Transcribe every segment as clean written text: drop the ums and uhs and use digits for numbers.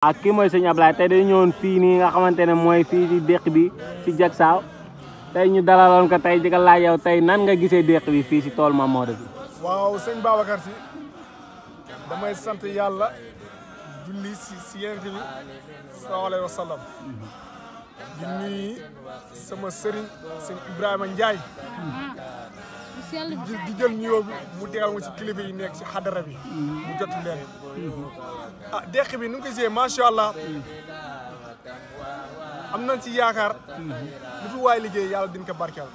ak kii mooy sëñ Ablaye tey dañu ñëwoon fii nii nga xamante ne mooy fii ci déq bi ci Diacksao tey ñu dalaloon ko tey di ko laaj yow tey nan nga gisee déq bi fii ci tool Mame Maodo bi. waaw sëñ Babacar Sy damay sant yàlla julli si yonent bi sallallahu alayhi wa sallam di nuyu sama sëriñ sëñ Ibrahima Ndiaye di jël nuyoo bi mu tegal ma ci kilifa yi nekk ci xadara bi mu jot leen déq bi nu ngi ko gisee macha allah am nañ ci yaakaar lu fi waay liggéey yàlla din ko barkeel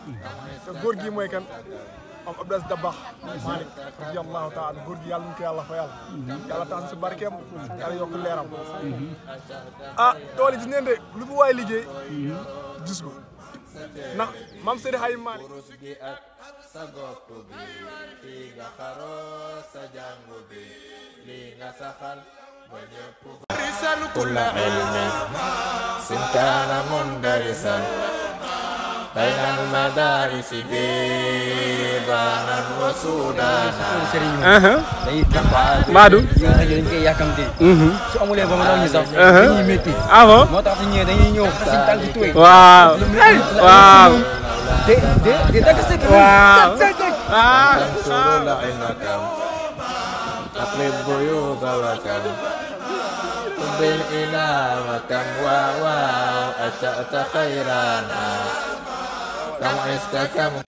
te góor gi mooy kan am Abdou Aziz Dabakh Malick radiyallahu taala góor gi yàlla ñu ko yàlla fa yàlla tax si barkeem yàlla yokk leeram tool yi gis ngeen de lu fi waay liggéey gis ko ndax maam Seydi Hadji Malick sa gopp bi fii nga xaroo sa jàngu bi lii nga saxal ba ñëpp risal kulla ilmin sintaana mundarisan baynal madarisi bibanan wa sudana Madou dañ koy yàkkamti su amulee ba ma daw ñu sax dañuy métti moo tax su ñëwee dañuy ñëw si tànk tuuti waaw waaw de dagg sëkk waaw tansuru lainakam aqlib buyuga wakam bil inamatam wa ata'ta khairana kam istakam